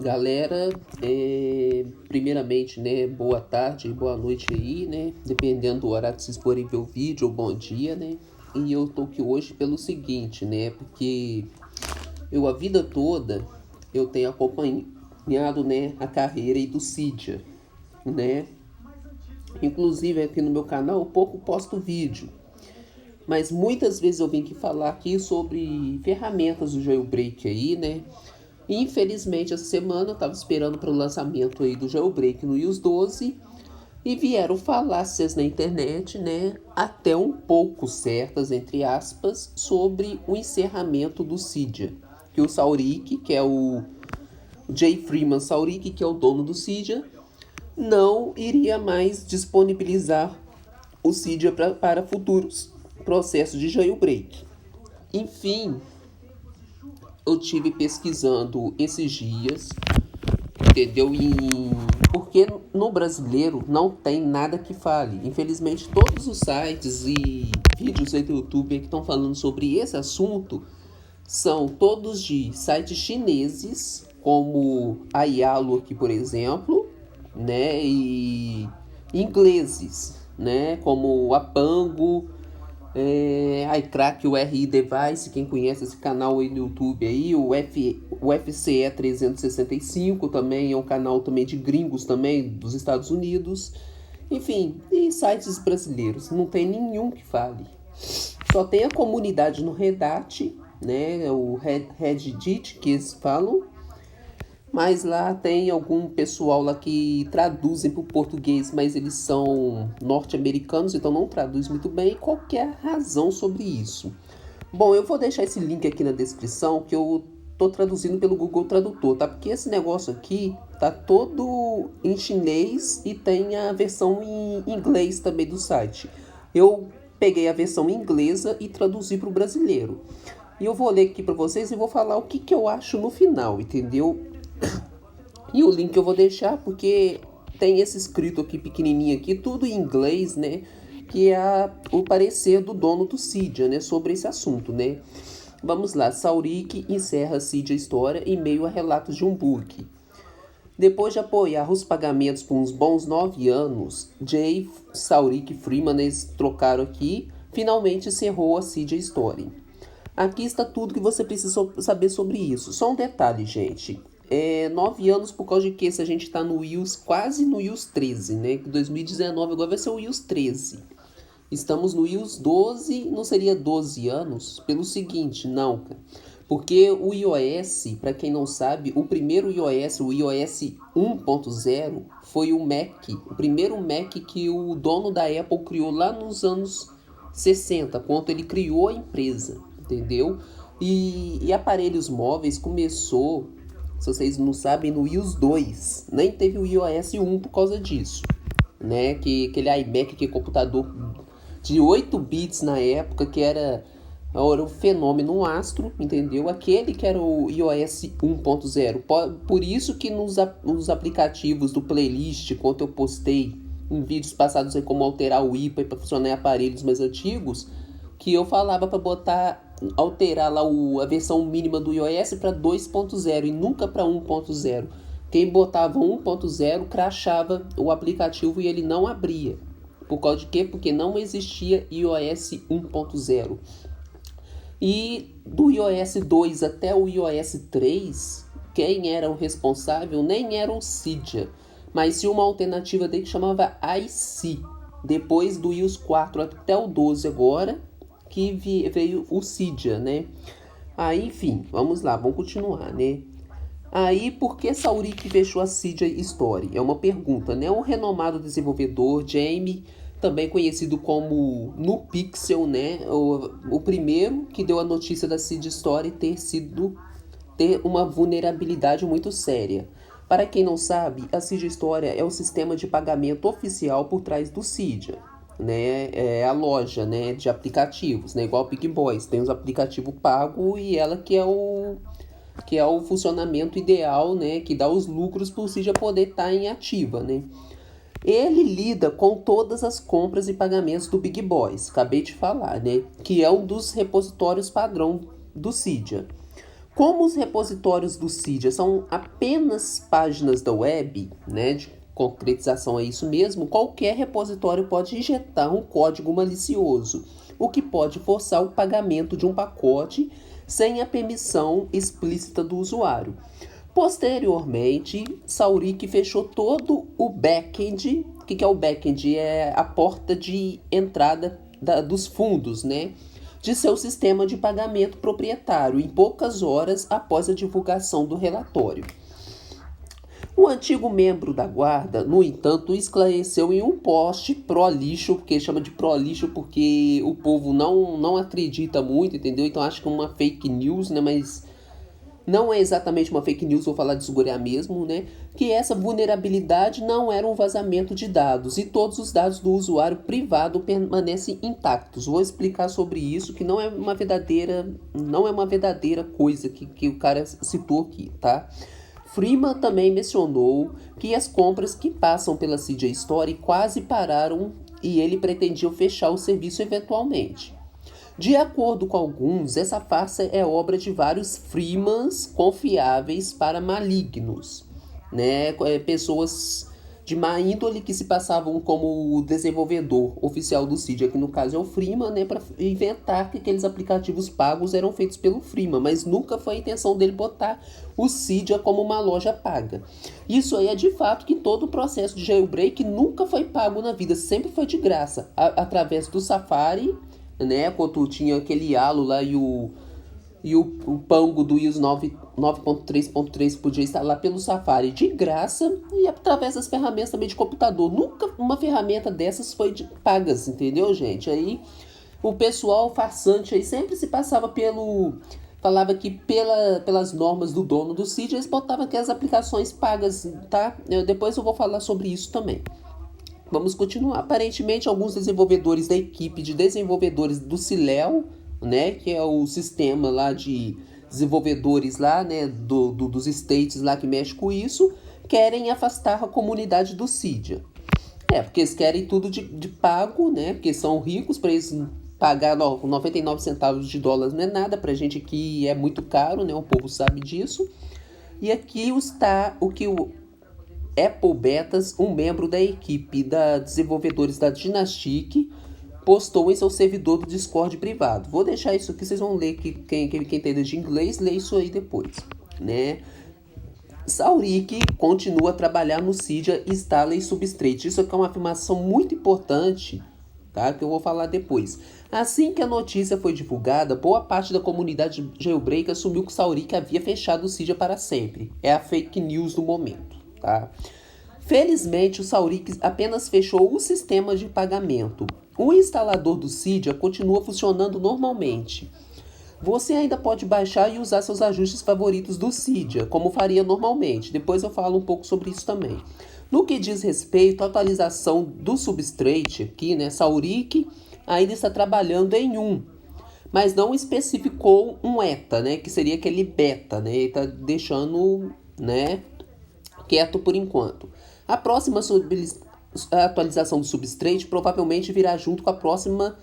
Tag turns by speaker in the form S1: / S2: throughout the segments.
S1: Galera, primeiramente, né, boa tarde e boa noite aí, né, dependendo do horário que vocês forem ver o vídeo, ou bom dia, né, e eu tô aqui hoje pelo seguinte, né, porque eu a vida toda, eu tenho acompanhado, né, a carreira aí do Cydia, né, inclusive aqui no meu canal eu pouco posto vídeo, mas muitas vezes eu vim aqui falar aqui sobre ferramentas do jailbreak aí, né, infelizmente, essa semana eu estava esperando para o lançamento aí do jailbreak no iOS 12 e vieram falácias na internet, né, até um pouco certas, entre aspas, sobre o encerramento do Cydia. Que o Saurik, que é o Jay Freeman Saurik, que é o dono do Cydia, não iria mais disponibilizar o Cydia para futuros processos de jailbreak. Enfim, eu tive pesquisando esses dias, entendeu? Porque no brasileiro não tem nada que fale. Infelizmente, todos os sites e vídeos aí do YouTube que estão falando sobre esse assunto são todos de sites chineses, como a Yalo aqui, por exemplo, né? E ingleses, né? Como a Pango, iCrack, o RI Device, quem conhece esse canal aí no YouTube aí, o FCE 365 também é um canal também de gringos também, dos Estados Unidos. Enfim, e sites brasileiros, não tem nenhum que fale. Só tem a comunidade no Reddit, né, o Reddit que eles falam, mas lá tem algum pessoal lá que traduzem para o português, mas eles são norte-americanos, então não traduz muito bem. Qual que é a razão sobre isso? Bom, eu vou deixar esse link aqui na descrição, que eu tô traduzindo pelo Google Tradutor, tá? Porque esse negócio aqui tá todo em chinês e tem a versão em inglês também do site. Eu peguei a versão inglesa e traduzi para o brasileiro. E eu vou ler aqui para vocês e vou falar o que eu acho no final, entendeu? E o link eu vou deixar porque tem esse escrito aqui pequenininho aqui, tudo em inglês, né? Que é o parecer do dono do Cydia, né? Sobre esse assunto, né? Vamos lá, Saurik encerra Cydia História em meio a relatos de um bug. Depois de apoiar os pagamentos por uns bons 9 anos, Jay, Saurik e Freeman, eles trocaram aqui, finalmente encerrou a Cydia Story. Aqui está tudo que você precisa saber sobre isso. Só um detalhe, gente. 9 anos por causa de que se a gente está no iOS, quase no iOS 13, né? 2019 agora vai ser o iOS 13. Estamos no iOS 12, não seria 12 anos? Pelo seguinte, não, cara. Porque o iOS, para quem não sabe, o primeiro iOS, o iOS 1.0, foi o Mac, o primeiro Mac que o dono da Apple criou lá nos anos 60, quando ele criou a empresa, entendeu? E aparelhos móveis começou, se vocês não sabem, no iOS 2, nem teve o iOS 1 por causa disso, né? Que aquele iMac, que é computador de 8 bits na época, que era um fenômeno, um astro, entendeu? Aquele que era o iOS 1.0. Por isso que nos aplicativos do playlist, quando eu postei em vídeos passados aí como alterar o IPA para funcionar em aparelhos mais antigos, que eu falava para alterar lá a versão mínima do iOS para 2.0 e nunca para 1.0. Quem botava 1.0 crashava o aplicativo e ele não abria. Por causa de quê? Porque não existia iOS 1.0. E do iOS 2 até o iOS 3, quem era o responsável nem era o Cydia, mas sim uma alternativa dele que chamava iC. Depois do iOS 4 até o 12 agora, que veio o Cydia, né? Aí, enfim, vamos lá, vamos continuar, né? Aí, por que Saurik fechou a Cydia Story? É uma pergunta, né? Um renomado desenvolvedor, Jamie, também conhecido como NuPixel, né? O primeiro que deu a notícia da Cydia Story ter uma vulnerabilidade muito séria. Para quem não sabe, a Cydia Story é o sistema de pagamento oficial por trás do Cydia, né? É a loja, né, de aplicativos, né? Igual a PicBoys, tem os aplicativos pagos e ela que é o funcionamento ideal, né, que dá os lucros para o Cydia poder estar em ativa, né? Ele lida com todas as compras e pagamentos do Big Boys, acabei de falar, né? Que é um dos repositórios padrão do Cydia. Como os repositórios do Cydia são apenas páginas da web, né, de concretização é isso mesmo, qualquer repositório pode injetar um código malicioso, o que pode forçar o pagamento de um pacote sem a permissão explícita do usuário. Posteriormente, Saurik fechou todo o back-end. O que é o back-end? É a porta de entrada dos fundos, né, de seu sistema de pagamento proprietário, em poucas horas após a divulgação do relatório. O antigo membro da guarda, no entanto, esclareceu em um post pró-lixo, porque chama de pró-lixo porque o povo não acredita muito, entendeu? Então acho que é uma fake news, né, mas não é exatamente uma fake news, vou falar de esgorear mesmo, né? Que essa vulnerabilidade não era um vazamento de dados e todos os dados do usuário privado permanecem intactos. Vou explicar sobre isso, que não é uma verdadeira coisa que o cara citou aqui, tá? Freeman também mencionou que as compras que passam pela Cydia Store quase pararam e ele pretendia fechar o serviço eventualmente. De acordo com alguns, essa farsa é obra de vários freemans confiáveis para malignos, né? Pessoas de má índole que se passavam como o desenvolvedor oficial do Cydia, que no caso é o Freeman, né, para inventar que aqueles aplicativos pagos eram feitos pelo Freeman, mas nunca foi a intenção dele botar o Cydia como uma loja paga. Isso aí é de fato que todo o processo de jailbreak nunca foi pago na vida, sempre foi de graça, através do Safari, né, quando tinha aquele halo lá e o Pango do iOS 9.3.3 podia instalar pelo Safari de graça e através das ferramentas também de computador. Nunca uma ferramenta dessas foi pagas, entendeu, gente? Aí o pessoal farsante aí sempre se passava falava que pelas normas do dono do Cydia, eles botavam aquelas aplicações pagas, tá? Depois eu vou falar sobre isso também. Vamos continuar. Aparentemente, alguns desenvolvedores da equipe de desenvolvedores do Ciléu, né, que é o sistema lá de desenvolvedores lá, né, dos states lá que mexe com isso, querem afastar a comunidade do Cydia. Porque eles querem tudo de pago, né, porque são ricos, para eles pagar 99 centavos de dólar não é nada, pra gente aqui é muito caro, né, o povo sabe disso. E aqui está o que o Apple Betas, um membro da equipe da desenvolvedores da Dynastic, postou em seu servidor do Discord privado. Vou deixar isso aqui, vocês vão ler, que quem entende de inglês, lê isso aí depois, né? Saurik continua a trabalhar no Cydia, instala e Substrate. Isso aqui é uma afirmação muito importante, tá? Que eu vou falar depois. Assim que a notícia foi divulgada, boa parte da comunidade jailbreak assumiu que Saurik havia fechado o Cydia para sempre. É a fake news do momento, tá? Felizmente, o Saurik apenas fechou o sistema de pagamento. O instalador do Cydia continua funcionando normalmente. Você ainda pode baixar e usar seus ajustes favoritos do Cydia, como faria normalmente. Depois eu falo um pouco sobre isso também. No que diz respeito à atualização do Substrate aqui, né, Saurik ainda está trabalhando em mas não especificou um ETA, né, que seria aquele beta, né, ele está deixando, né, quieto por enquanto. A próxima atualização do Substrate provavelmente virá junto com a próxima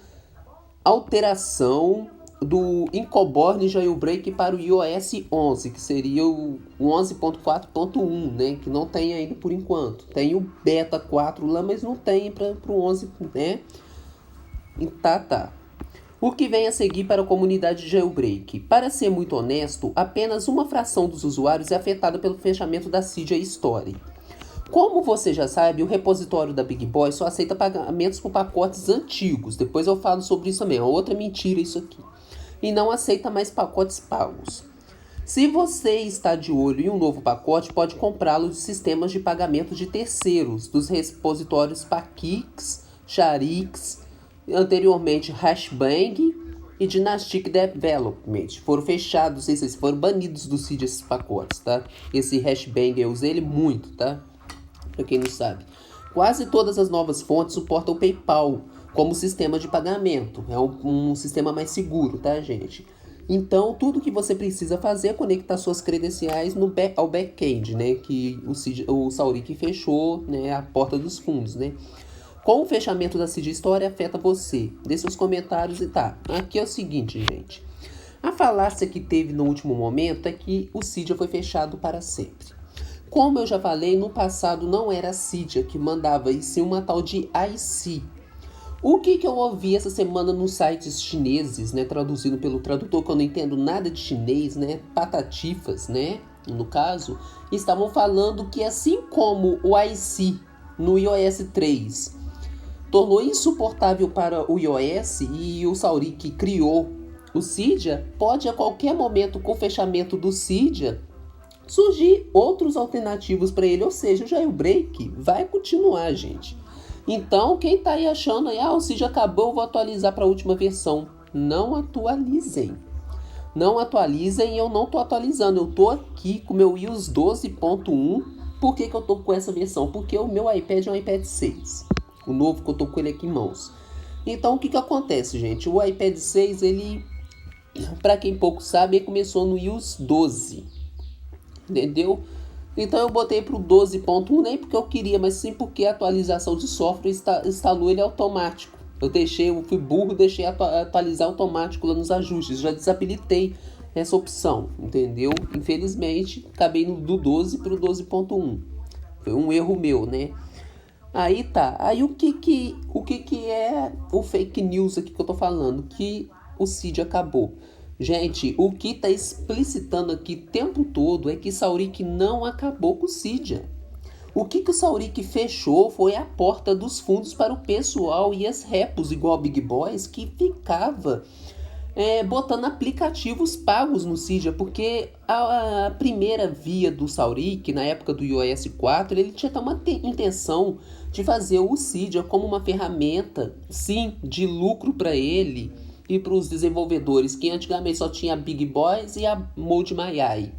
S1: alteração do Incoborn Jailbreak para o iOS 11, que seria o 11.4.1, né, que não tem ainda por enquanto. Tem o Beta 4 lá, mas não tem para o 11, né? E tá. O que vem a seguir para a comunidade de jailbreak? Para ser muito honesto, apenas uma fração dos usuários é afetada pelo fechamento da Cydia Store. Como você já sabe, o repositório da Big Boy só aceita pagamentos por pacotes antigos. Depois eu falo sobre isso também. É outra mentira isso aqui. E não aceita mais pacotes pagos. Se você está de olho em um novo pacote, pode comprá-lo de sistemas de pagamento de terceiros, dos repositórios Pakix, Sharix, anteriormente Hashbang e Dynastic Development. Foram fechados, esses foram banidos do Cydia esses pacotes, tá? Esse Hashbang eu usei ele muito, tá? Pra quem não sabe. Quase todas as novas fontes suportam o PayPal como sistema de pagamento. É um sistema mais seguro, tá, gente? Então, tudo que você precisa fazer é conectar suas credenciais ao back-end, né? Que o Saurik fechou, né, a porta dos fundos, né? Com o fechamento da Cydia Store, afeta você. Dê seus comentários e tá. Aqui é o seguinte, gente. A falácia que teve no último momento é que o Cydia foi fechado para sempre. Como eu já falei, no passado não era a Cydia que mandava, e sim uma tal de IC. O que eu ouvi essa semana nos sites chineses, né, traduzindo pelo tradutor, que eu não entendo nada de chinês, né, patatifas, né, no caso, estavam falando que assim como o IC no iOS 3 tornou insuportável para o iOS e o Saurik criou o Cydia, pode a qualquer momento com o fechamento do Cydia surgir outros alternativos para ele, ou seja, o jailbreak vai continuar, gente. Então, quem tá aí achando aí, o Cydia acabou, vou atualizar para a última versão. Não atualizem. Não atualizem, eu não tô atualizando. Eu tô aqui com o meu iOS 12.1. Por que eu tô com essa versão? Porque o meu iPad é um iPad 6. O novo que eu tô com ele aqui em mãos. Então, o que acontece, gente? O iPad 6, ele, para quem pouco sabe, ele começou no iOS 12. Entendeu? Então eu botei para o 12.1 nem porque eu queria, mas sim porque a atualização de software instalou ele automático. Eu fui burro, deixei atualizar automático lá nos ajustes, já desabilitei essa opção, entendeu? Infelizmente, acabei do 12 para o 12.1. Foi um erro meu, né? Aí tá, aí o que é o fake news aqui que eu tô falando? Que o Cydia acabou. Gente, o que tá explicitando aqui o tempo todo é que Saurik não acabou com o Cydia. O que o Saurik fechou foi a porta dos fundos para o pessoal e as repos igual Big Boys que ficava botando aplicativos pagos no Cydia, porque a primeira via do Saurik, na época do iOS 4, ele tinha uma intenção de fazer o Cydia como uma ferramenta, sim, de lucro para ele e para os desenvolvedores, que antigamente só tinha a Big Boys e a ModeMyAI,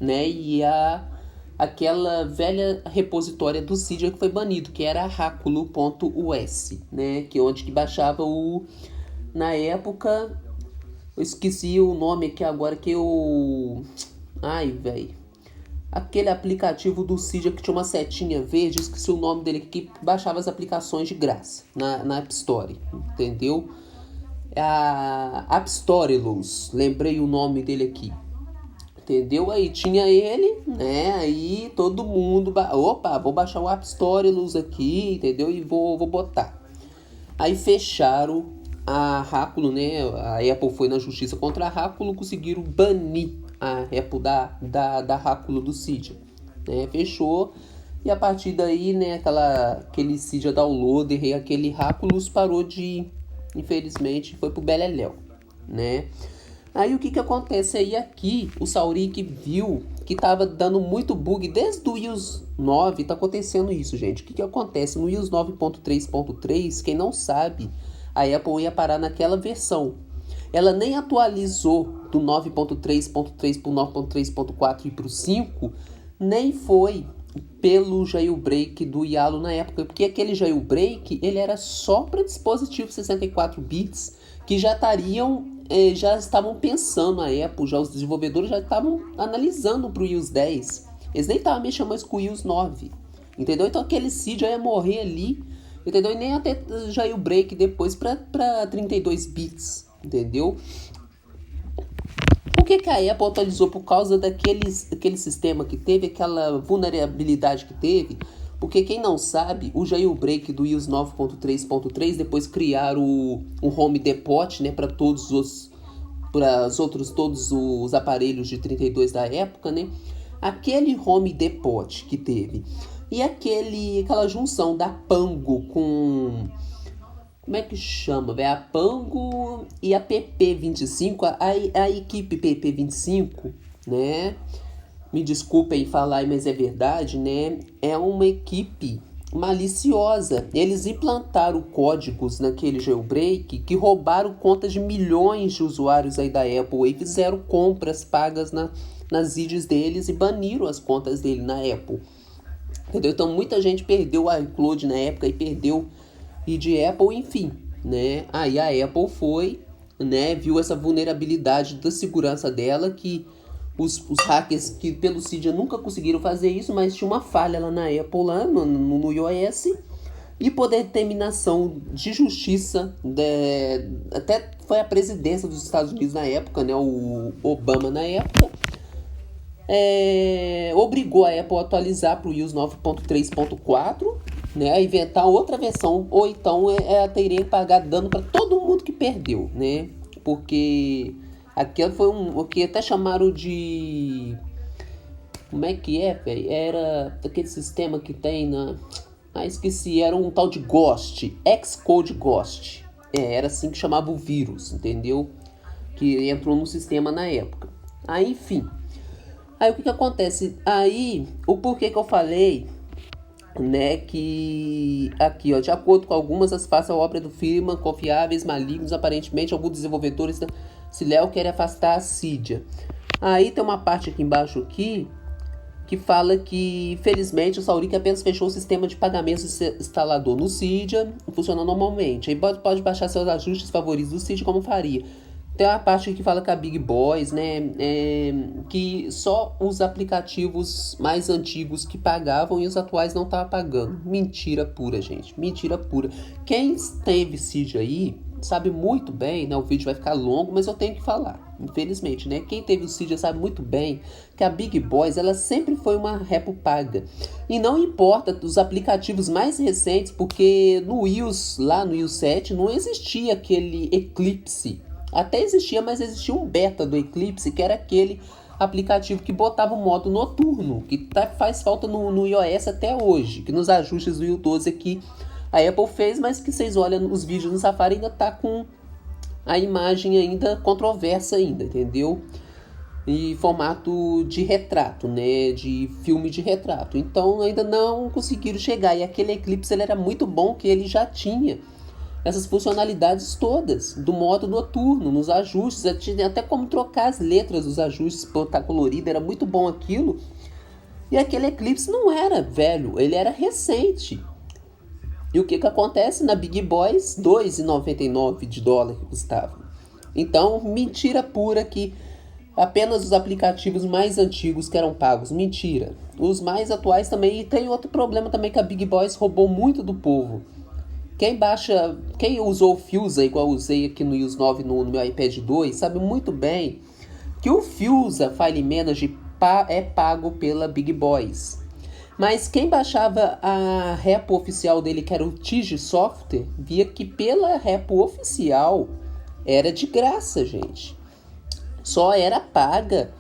S1: né? E aquela velha repositória do Cydia que foi banido, que era a Hakulo.us, né? Que onde que baixava na época, eu esqueci o nome aqui agora, que eu... Ai, velho. Aquele aplicativo do Cydia que tinha uma setinha verde, esqueci o nome dele, que baixava as aplicações de graça na App Store, entendeu? A App Storylus, lembrei o nome dele aqui, entendeu? Aí tinha ele, né? Aí todo mundo, opa, vou baixar o App Storylus aqui, entendeu? E vou botar. Aí fecharam a Hakulo, né? A Apple foi na justiça contra a Hakulo, conseguiram banir a Apple da Hakulo do Cydia, né? Fechou. E a partir daí, né, aquele Cydia Downloader e aquele Hakulus parou de... Infelizmente, foi pro beleléu, né? Aí o que acontece aí aqui, o Saurik viu que tava dando muito bug desde o iOS 9, tá acontecendo isso, gente. O que acontece? No iOS 9.3.3, quem não sabe, a Apple ia parar naquela versão. Ela nem atualizou do 9.3.3 pro 9.3.4 e pro 5, nem foi pelo jailbreak do YALO na época, porque aquele jailbreak ele era só para dispositivos 64 bits que já estavam pensando a Apple, já os desenvolvedores já estavam analisando para o iOS 10, eles nem estavam mexendo mais com o iOS 9, entendeu? Então aquele Cydia ia morrer ali, entendeu? E nem até jailbreak depois para 32 bits, entendeu? Por que a Apple atualizou? Por causa daquele sistema que teve, aquela vulnerabilidade que teve. Porque quem não sabe, o jailbreak do iOS 9.3.3, depois criaram o Home Depot, né, para todos os aparelhos de 32 da época, né? Aquele Home Depot que teve e aquela junção da Pango com... Como é que chama? A Pango e a PP25, a equipe PP25, né? Me desculpem falar, mas é verdade, né? É uma equipe maliciosa. Eles implantaram códigos naquele jailbreak que roubaram contas de milhões de usuários aí da Apple e fizeram compras pagas nas IDs deles e baniram as contas dele na Apple. Entendeu? Então muita gente perdeu o iCloud na época e perdeu e de Apple, enfim, né? Aí a Apple foi, né, viu essa vulnerabilidade da segurança dela, que os hackers que pelo Cydia nunca conseguiram fazer isso, mas tinha uma falha lá na Apple, lá no iOS, e por determinação de justiça, até foi a presidência dos Estados Unidos na época, né, o Obama na época, obrigou a Apple a atualizar para o iOS 9.3.4, né, a inventar outra versão, ou então teria que pagar dano para todo mundo que perdeu, né, porque aquele foi o que até chamaram de... Como é que é, velho? Era aquele sistema que tem na... esqueci, era um tal de Ghost, Xcode Ghost. Era assim que chamava o vírus, entendeu? Que entrou no sistema na época. Aí, enfim. Aí o que acontece? Aí, o porquê que eu falei, né, que aqui, ó, de acordo com algumas, as façam a obra do firma, confiáveis, malignos, aparentemente, alguns desenvolvedores da Ciléu querem afastar a Cydia. Aí tem uma parte aqui embaixo aqui, que fala que, felizmente, o Sauric apenas fechou o sistema de pagamentos instalador no Cydia, funcionando normalmente. Aí pode baixar seus ajustes favoritos do Cydia como faria. Tem uma parte que fala que a Big Boys, né, que só os aplicativos mais antigos que pagavam e os atuais não estavam pagando. Mentira pura, gente. Mentira pura. Quem teve Cydia aí sabe muito bem, né, o vídeo vai ficar longo, mas eu tenho que falar, infelizmente, né, quem teve o Cydia sabe muito bem que a Big Boys, ela sempre foi uma repo paga, e não importa dos aplicativos mais recentes, porque no iOS, lá no iOS 7, não existia aquele Eclipse, até existia, mas existia um beta do Eclipse, que era aquele aplicativo que botava o modo noturno, que faz falta no iOS até hoje, que nos ajustes do iOS 12 aqui, a Apple fez, mas que vocês olham os vídeos no Safari ainda tá com a imagem ainda controversa ainda, entendeu? Em formato de retrato, né? De filme de retrato. Então ainda não conseguiram chegar. E aquele Eclipse ele era muito bom, que ele já tinha essas funcionalidades todas do modo noturno, nos ajustes. Tinha até como trocar as letras dos ajustes, botar colorido, era muito bom aquilo. E aquele Eclipse não era velho, ele era recente. E o que acontece na Big Boys? $2,99 que custava. Então, mentira pura que apenas os aplicativos mais antigos que eram pagos. Mentira. Os mais atuais também. E tem outro problema também, que a Big Boys roubou muito do povo. Quem usou o Fusa, igual eu usei aqui no iOS 9 no meu iPad 2, sabe muito bem que o Fusa File Manager é pago pela Big Boys. Mas quem baixava a repo oficial dele, que era o Tige Software, via que pela repo oficial era de graça, gente. Só era paga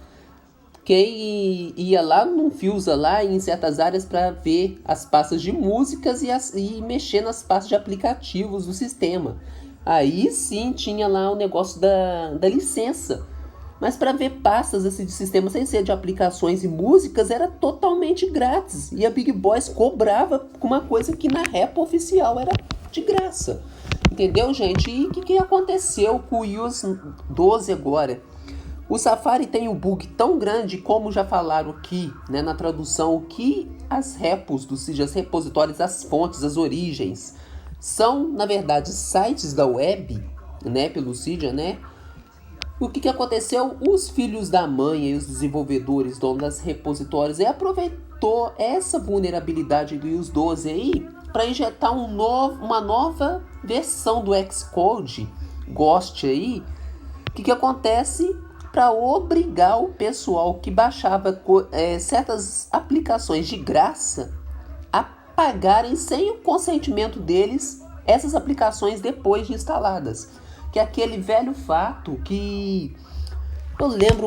S1: quem ia lá no Fusa, lá em certas áreas, para ver as pastas de músicas e mexer nas pastas de aplicativos do sistema. Aí sim tinha lá o negócio da licença. Mas para ver pastas assim, de sistema sem ser de aplicações e músicas era totalmente grátis. E a Big Boys cobrava com uma coisa que na repo oficial era de graça. Entendeu, gente? E o que aconteceu com o iOS 12 agora? O Safari tem um bug tão grande, como já falaram aqui, né, na tradução, que as repos do Cydia, as repositórios, as fontes, as origens, são, na verdade, sites da web, né, pelo Cydia, né? O que aconteceu? Os filhos da mãe e os desenvolvedores, donos das repositórios, aproveitou essa vulnerabilidade do iOS 12 aí para injetar uma nova versão do Xcode Ghost aí. O que acontece? Para obrigar o pessoal que baixava certas aplicações de graça a pagarem sem o consentimento deles essas aplicações depois de instaladas. Que é aquele velho fato que eu lembro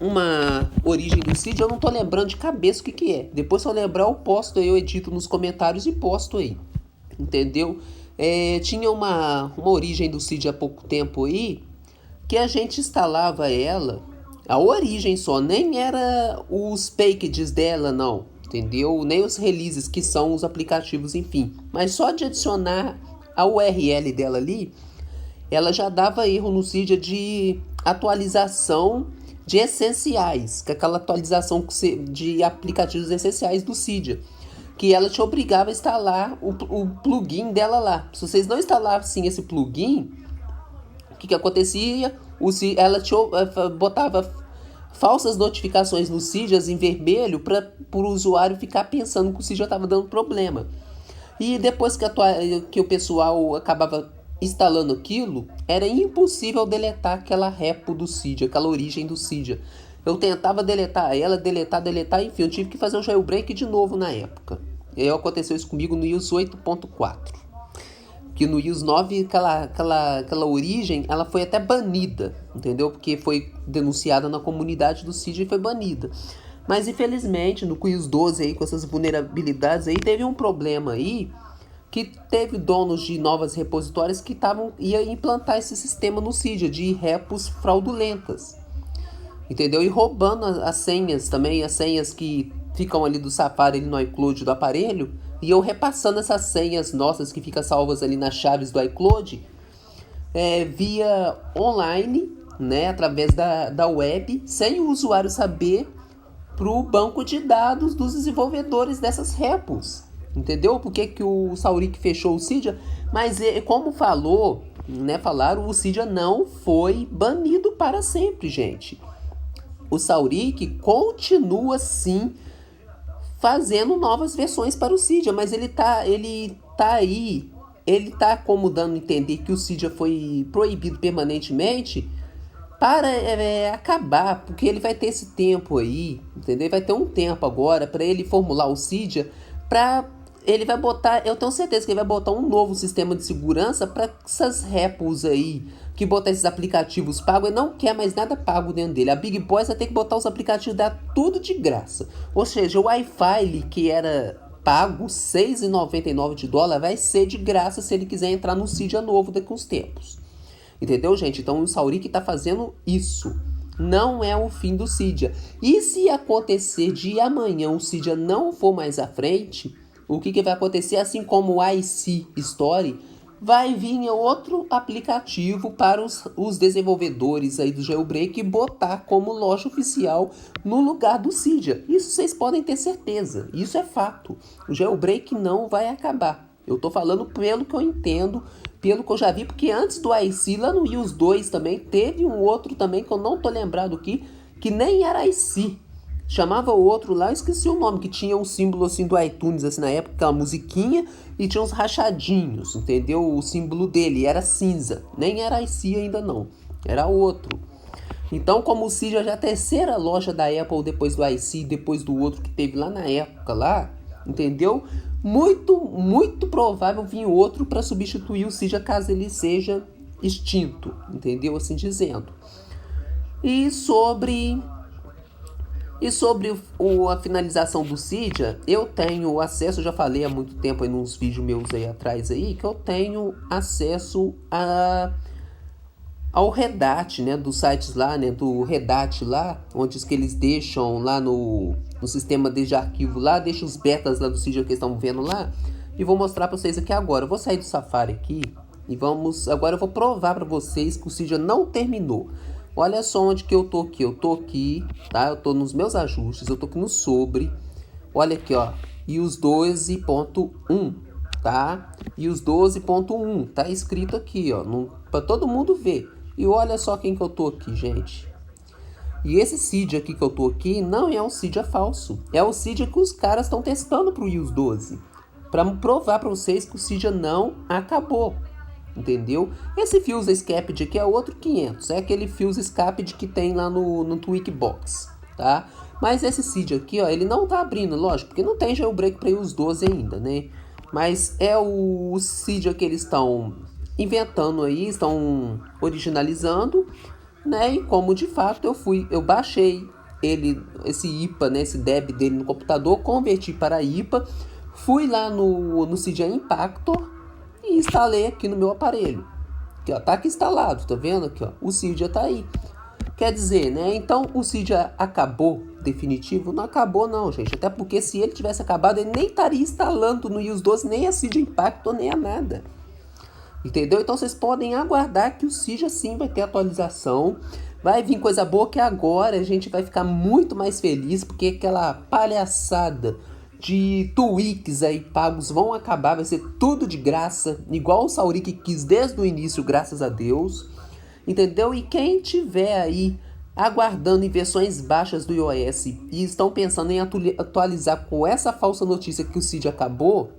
S1: uma origem do Cydia, eu não tô lembrando de cabeça o que é. Depois, se eu lembrar, eu posto aí, eu edito nos comentários e posto aí. Entendeu? Tinha uma origem do Cydia há pouco tempo aí, que a gente instalava ela, a origem só, nem era os packages dela não, entendeu? Nem os releases, que são os aplicativos, enfim. Mas só de adicionar a URL dela ali, ela já dava erro no Cydia de atualização de essenciais, que é aquela atualização de aplicativos essenciais do Cydia, que ela te obrigava a instalar o plugin dela lá. Se vocês não instalassem esse plugin, o que acontecia? Ela botava falsas notificações no Cydia em vermelho para o usuário ficar pensando que o Cydia estava dando problema. E depois que o pessoal acabava instalando aquilo, era impossível deletar aquela repo do Cydia, aquela origem do Cydia. Eu tentava deletar ela, deletar, enfim, eu tive que fazer o jailbreak de novo na época. E aí aconteceu isso comigo no iOS 8.4. Que no iOS 9, aquela origem, ela foi até banida, entendeu? Porque foi denunciada na comunidade do Cydia e foi banida. Mas infelizmente, no iOS 12 aí, com essas vulnerabilidades aí, teve um problema aí, que teve donos de novas repositórios que ia implantar esse sistema no Cydia, de repos fraudulentas. Entendeu? E roubando as senhas também, as senhas que ficam ali do Safari, ali no iCloud do aparelho, e eu repassando essas senhas nossas que ficam salvas ali nas chaves do iCloud, via online, né, através da web, sem o usuário saber, para o banco de dados dos desenvolvedores dessas repos. Entendeu? Por que o Saurik fechou o Cydia? Mas como falaram, o Cydia não foi banido para sempre, gente. O Saurik continua sim fazendo novas versões para o Cydia, mas ele tá como dando a entender que o Cydia foi proibido permanentemente para acabar, porque ele vai ter esse tempo aí, entendeu? Vai ter um tempo agora para ele formular o Cydia, ele vai botar, eu tenho certeza que ele vai botar um novo sistema de segurança para essas repos aí, que botar esses aplicativos pagos, ele não quer mais nada pago dentro dele. A Big Boy vai ter que botar os aplicativos, dar tudo de graça. Ou seja, o Wi-Fi que era pago $6,99 vai ser de graça se ele quiser entrar no Cydia novo daqui a uns tempos. Entendeu, gente? Então o Saurik tá fazendo isso. Não é o fim do Cydia. E se acontecer de amanhã o Cydia não for mais à frente, o que vai acontecer? Assim como o IC Story, vai vir outro aplicativo para os desenvolvedores aí do jailbreak botar como loja oficial no lugar do Cydia. Isso vocês podem ter certeza. Isso é fato. O jailbreak não vai acabar. Eu tô falando pelo que eu entendo, pelo que eu já vi, porque antes do IC, lá no iOS 2 também, teve um outro também que eu não tô lembrado aqui, que nem era IC. Chamava o outro lá, esqueci o nome, que tinha um símbolo assim do iTunes, assim, na época, aquela musiquinha, e tinha uns rachadinhos, entendeu? O símbolo dele era cinza, nem era IC ainda não, era outro. Então, como o Cydia já é a terceira loja da Apple depois do IC, depois do outro que teve lá na época lá, entendeu? Muito provável vir outro para substituir o Cydia caso ele seja extinto, entendeu? Assim dizendo. E sobre a finalização do Cydia, eu tenho acesso, já falei há muito tempo aí nos vídeos meus aí atrás aí, que eu tenho acesso ao Redat, né, dos sites lá, né, do Redat lá, onde que eles deixam lá no sistema de arquivo lá, deixam os betas lá do Cydia que eles estão vendo lá, e vou mostrar para vocês aqui agora. Eu vou sair do Safari aqui e agora eu vou provar para vocês que o Cydia não terminou. Olha só onde que eu tô aqui, tá? Eu tô nos meus ajustes, eu tô aqui no sobre. Olha aqui, ó, iOS 12.1, tá? iOS 12.1, tá escrito aqui, ó, para todo mundo ver. E olha só quem que eu tô aqui, gente. E esse Cydia aqui que eu tô aqui não é um Cydia falso. É o Cydia que os caras estão testando pro iOS 12. Para provar para vocês que o Cydia não acabou. Entendeu? Esse Fuse Escaped aqui é outro 500. É aquele Fuse Escaped que tem lá no Tweakbox, tá? Mas esse Cydia aqui, ó, ele não tá abrindo, lógico, porque não tem jailbreak para iOS 12 ainda, né? Mas é o Cydia que eles estão inventando aí, estão originalizando, né? E como de fato eu baixei esse IPA, né? Esse DEB dele no computador, converti para IPA, fui lá no Cydia Impactor e instalei aqui no meu aparelho. Aqui, ó, tá aqui instalado, tá vendo aqui, ó? O Cydia tá aí. Quer dizer, né? Então o Cydia acabou definitivo? Não acabou não, gente. Até porque se ele tivesse acabado, ele nem estaria instalando no iOS 12 nem a Cydia Impactor, nem a nada. Entendeu? Então vocês podem aguardar que o Cydia sim vai ter atualização. Vai vir coisa boa que agora a gente vai ficar muito mais feliz, porque aquela palhaçada de tweaks aí pagos vão acabar, vai ser tudo de graça, igual o Saurik quis desde o início, graças a Deus. Entendeu? E quem tiver aí aguardando em versões baixas do iOS e estão pensando em atualizar com essa falsa notícia que o Cydia acabou,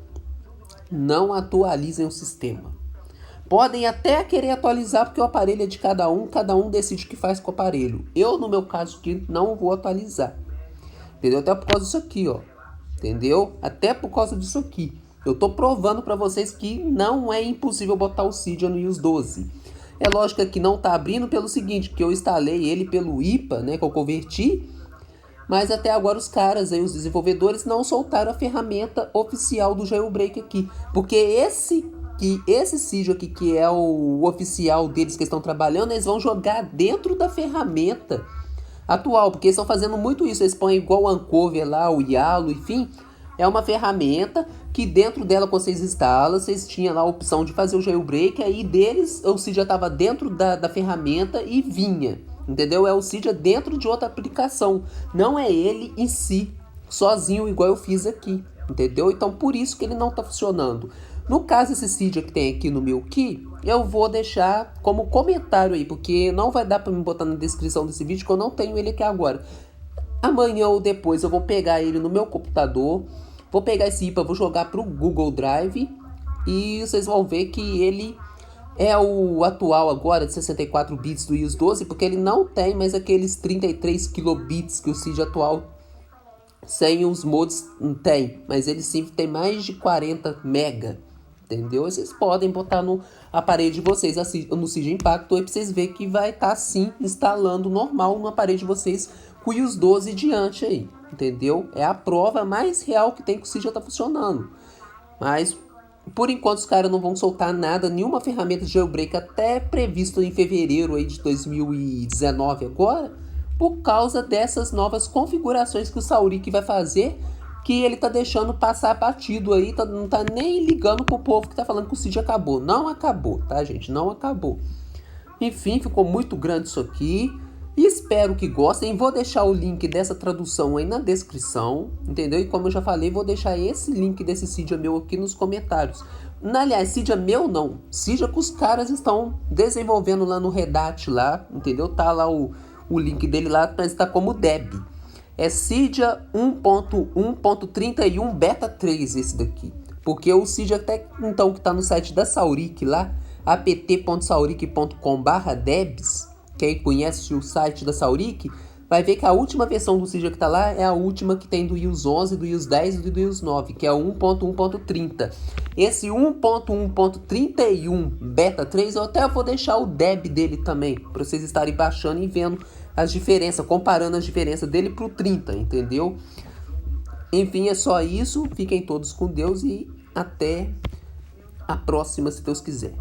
S1: não atualizem o sistema. Podem até querer atualizar porque o aparelho é de cada um decide o que faz com o aparelho. Eu, no meu caso aqui, não vou atualizar. Entendeu? Até por causa disso aqui, ó. Entendeu? Até por causa disso aqui. Eu tô provando pra vocês que não é impossível botar o Cydia no iOS 12. É lógico que não tá abrindo pelo seguinte, que eu instalei ele pelo IPA, né, que eu converti. Mas até agora os caras aí, os desenvolvedores, não soltaram a ferramenta oficial do jailbreak aqui. Porque esse Cydia aqui, que é o oficial deles que estão trabalhando, eles vão jogar dentro da ferramenta atual. Porque eles estão fazendo muito isso. Eles põem igual o Uncover lá, o Yalo, enfim. É uma ferramenta que dentro dela, quando vocês instalam, vocês tinham lá a opção de fazer o jailbreak. Aí deles, o Cydia estava dentro da ferramenta e vinha. Entendeu? É o Cydia dentro de outra aplicação. Não é ele em si, sozinho, igual eu fiz aqui. Entendeu? Então, por isso que ele não está funcionando. No caso, esse Cydia que tem aqui no meu Key, eu vou deixar como comentário aí, porque não vai dar para me botar na descrição desse vídeo, que eu não tenho ele aqui agora. Amanhã ou depois eu vou pegar ele no meu computador, vou pegar esse IPA, vou jogar para o Google Drive e vocês vão ver que ele é o atual agora de 64 bits do iOS 12, porque ele não tem mais aqueles 33 kilobits que o Cydia atual sem os mods tem, mas ele sim tem mais de 40 mega, entendeu? Vocês podem botar no aparelho de vocês, no Cydia Impacto, aí pra vocês verem que vai estar sim instalando normal no aparelho de vocês com o iOS 12 diante aí, entendeu? É a prova mais real que tem que o Cydia tá funcionando. Mas por enquanto os caras não vão soltar nada, nenhuma ferramenta de jailbreak até previsto em fevereiro aí de 2019 agora, por causa dessas novas configurações que o Saurik vai fazer, que ele tá deixando passar batido aí, não tá nem ligando pro povo que tá falando que o Cydia acabou. Não acabou, tá, gente? Não acabou. Enfim, ficou muito grande isso aqui. Espero que gostem. Vou deixar o link dessa tradução aí na descrição, entendeu? E como eu já falei, vou deixar esse link desse Cydia meu aqui nos comentários. Aliás, Cydia meu não. Cydia que os caras estão desenvolvendo lá no Red lá, entendeu? Tá lá o link dele lá, mas tá como Deb. É Cydia 1.1.31 Beta 3 esse daqui. Porque o Cydia até então que tá no site da Saurik lá, apt.saurik.com/debs, quem conhece o site da Saurik, vai ver que a última versão do Cydia que tá lá é a última que tem do iOS 11, do iOS 10 e do iOS 9, que é o 1.1.30. Esse 1.1.31 Beta 3, eu até vou deixar o deb dele também, para vocês estarem baixando e vendo as diferenças, comparando as diferenças dele pro 30, entendeu? Enfim, é só isso. Fiquem todos com Deus e até a próxima, se Deus quiser.